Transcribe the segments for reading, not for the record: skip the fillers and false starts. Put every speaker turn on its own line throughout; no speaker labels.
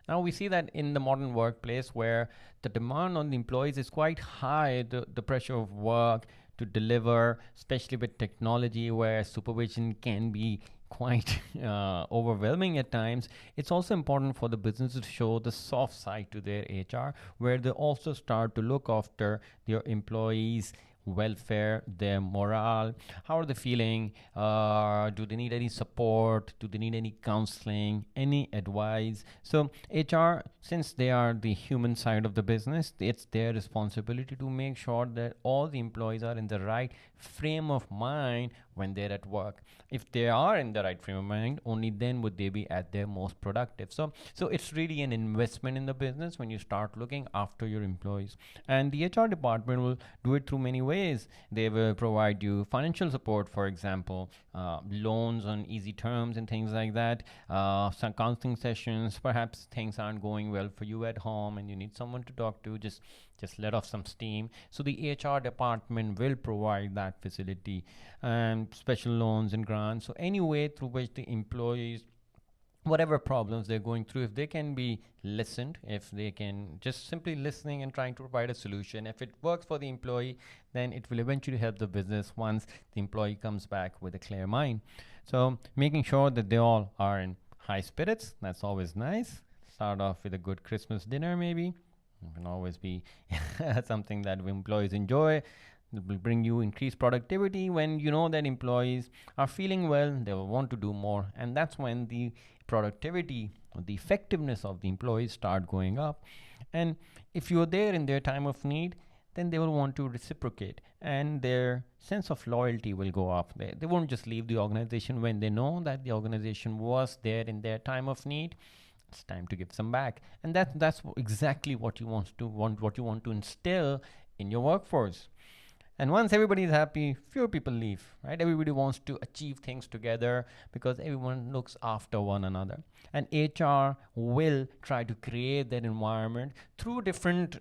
Now we see that in the modern workplace where the demand on the employees is quite high, the pressure of work to deliver, especially with technology where supervision can be quite overwhelming at times. It's also important for the businesses to show the soft side to their HR, where they also start to look after their employees' welfare, their morale. How are they feeling? Do they need any support? Do they need any counseling, any advice? So HR, since they are the human side of the business, it's their responsibility to make sure that all the employees are in the right frame of mind when they're at work. If they are in the right frame of mind, only then would they be at their most productive. So it's really an investment in the business when you start looking after your employees. And the HR department will do it through many ways. They will provide you financial support, for example, loans on easy terms and things like that, some counseling sessions. Perhaps things aren't going well for you at home and you need someone to talk to. Just let off some steam. So the HR department will provide that facility and special loans and grants. So any way through which the employees, whatever problems they're going through, if they can be listened, if they can just simply listening and trying to provide a solution, if it works for the employee, then it will eventually help the business once the employee comes back with a clear mind. So making sure that they all are in high spirits, that's always nice. Start off with a good Christmas dinner, maybe. It can always be something that employees enjoy. It will bring you increased productivity. When you know that employees are feeling well, they will want to do more, and that's when the productivity or the effectiveness of the employees start going up. And if you're there in their time of need, then they will want to reciprocate, and their sense of loyalty will go up. They won't just leave the organization when they know that the organization was there in their time of need. It's time to give some back, and that's exactly what you want to instill in your workforce. And once everybody is happy, fewer people leave, right? Everybody wants to achieve things together because everyone looks after one another. And HR will try to create that environment through different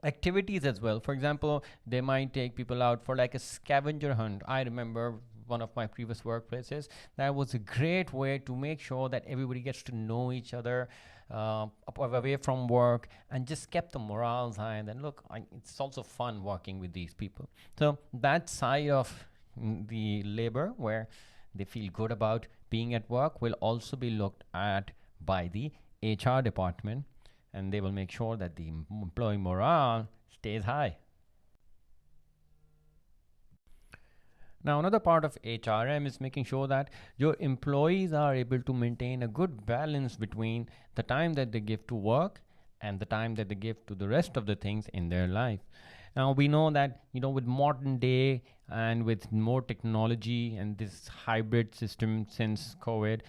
activities as well. For example, they might take people out for like a scavenger hunt. I remember one of my previous workplaces, that was a great way to make sure that everybody gets to know each other away from work and just kept the morals high. And then look, it's also fun working with these people. So that side of the labor where they feel good about being at work will also be looked at by the HR department, and they will make sure that the employee morale stays high. Now, another part of HRM is making sure that your employees are able to maintain a good balance between the time that they give to work and the time that they give to the rest of the things in their life. Now, we know that, with modern day and with more technology and this hybrid system since COVID,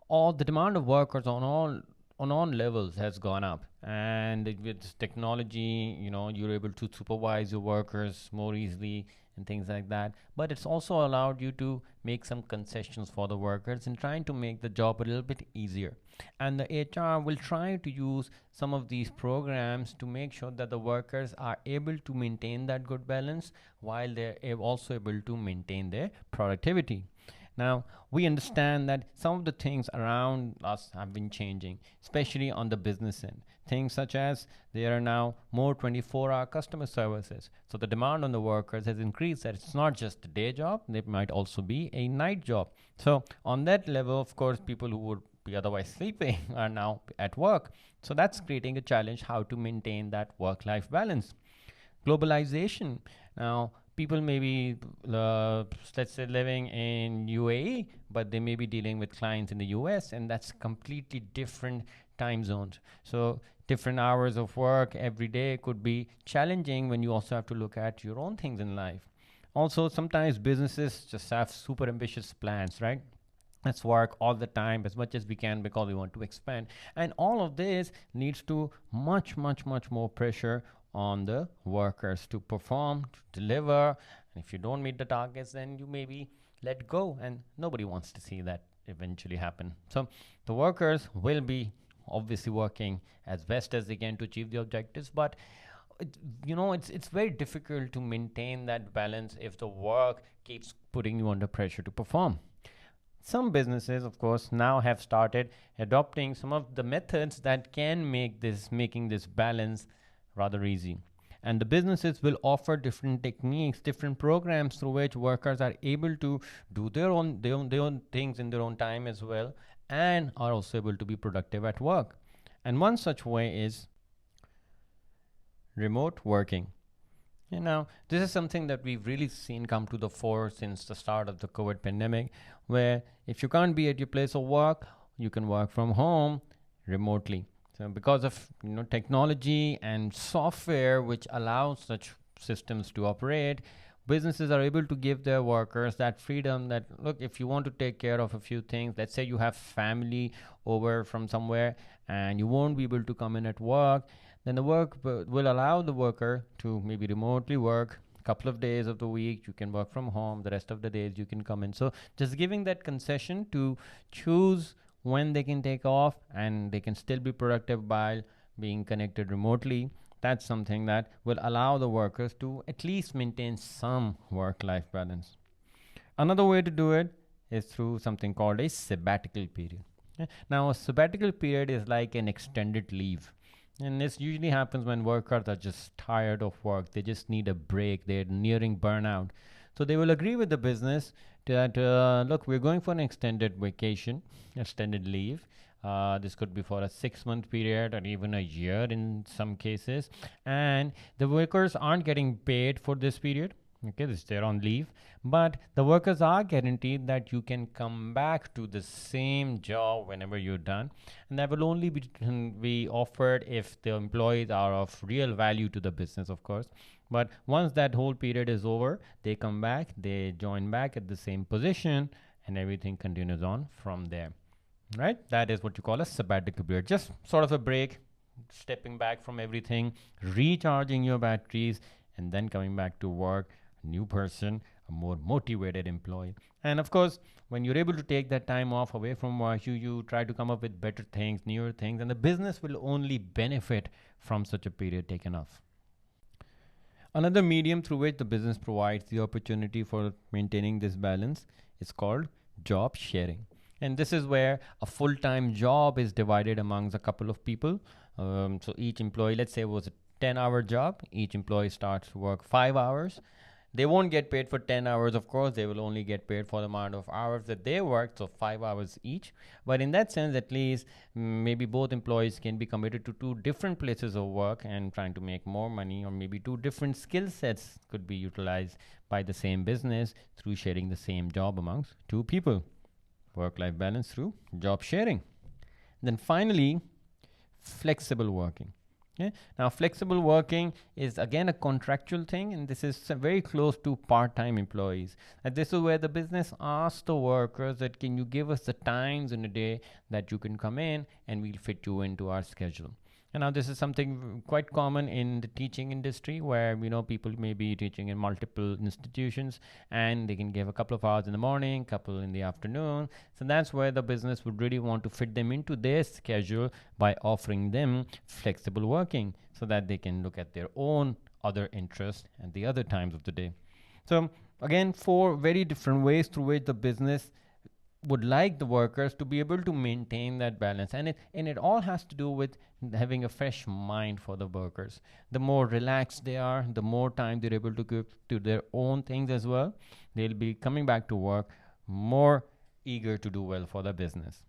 all the demand of workers on all levels has gone up, and with technology, you're able to supervise your workers more easily and things like that. But it's also allowed you to make some concessions for the workers and trying to make the job a little bit easier. And the HR will try to use some of these programs to make sure that the workers are able to maintain that good balance while they're also able to maintain their productivity. Now, we understand that some of the things around us have been changing, especially on the business end. Things such as there are now more 24-hour customer services. So the demand on the workers has increased, that it's not just a day job, it might also be a night job. So on that level, of course, people who would be otherwise sleeping are now at work. So that's creating a challenge how to maintain that work-life balance. Globalization. Now, people may be, let's say, living in UAE, but they may be dealing with clients in the US, and that's completely different time zones. So different hours of work every day could be challenging when you also have to look at your own things in life. Also, sometimes businesses just have super ambitious plans, right? Let's work all the time as much as we can because we want to expand. And all of this leads to much, much, much more pressure on the workers to perform, to deliver. And if you don't meet the targets, then you may be let go. And nobody wants to see that eventually happen. So the workers will be obviously working as best as they can to achieve the objectives. But it's very difficult to maintain that balance if the work keeps putting you under pressure to perform. Some businesses, of course, now have started adopting some of the methods that can make this making this balance rather easy. And the businesses will offer different techniques, different programs through which workers are able to do their own things in their own time as well, and are also able to be productive at work. And one such way is remote working. This is something that we've really seen come to the fore since the start of the COVID pandemic, where if you can't be at your place of work, you can work from home remotely. So because of technology and software which allows such systems to operate, businesses are able to give their workers that freedom that, look, if you want to take care of a few things, let's say you have family over from somewhere and you won't be able to come in at work, then the work will allow the worker to maybe remotely work a couple of days of the week. You can work from home, the rest of the days you can come in. So just giving that concession to choose when they can take off and they can still be productive while being connected remotely, that's something that will allow the workers to at least maintain some work-life balance. Another way to do it is through something called a sabbatical period. Now, a sabbatical period is like an extended leave. And this usually happens when workers are just tired of work. They just need a break. They're nearing burnout. So they will agree with the business that, look, we're going for an extended vacation, extended leave. This could be for a 6-month period or even a year in some cases. And the workers aren't getting paid for this period. Okay, they're on leave, but the workers are guaranteed that you can come back to the same job whenever you're done, and that will only be offered if the employees are of real value to the business, of course. But once that whole period is over, they come back, they join back at the same position, and everything continues on from there. Right? That is what you call a sabbatical period. Just sort of a break, stepping back from everything, recharging your batteries, and then coming back to work. New person, a more motivated employee. And of course, when you're able to take that time off away from work, you try to come up with better things, newer things, and the business will only benefit from such a period taken off. Another medium through which the business provides the opportunity for maintaining this balance is called job sharing. And this is where a full-time job is divided amongst a couple of people. So each employee, let's say it was a 10-hour job, each employee starts to work 5 hours. They won't get paid for 10 hours, of course. They will only get paid for the amount of hours that they work, so 5 hours each. But in that sense, at least, maybe both employees can be committed to 2 different places of work and trying to make more money, or maybe 2 different skill sets could be utilized by the same business through sharing the same job amongst 2 people. Work-life balance through job sharing. Then finally, flexible working. Okay. Now, flexible working is again a contractual thing, and this is very close to part-time employees. And this is where the business asks the workers that, can you give us the times in a day that you can come in, and we'll fit you into our schedule. And now this is something quite common in the teaching industry, where people may be teaching in multiple institutions and they can give a couple of hours in the morning, couple in the afternoon. So that's where the business would really want to fit them into their schedule by offering them flexible working, so that they can look at their own other interests at the other times of the day. So again, 4 very different ways through which the business would like the workers to be able to maintain that balance, and it all has to do with having a fresh mind for the workers. The more relaxed they are, the more time they're able to give to their own things as well. They'll be coming back to work more eager to do well for the business.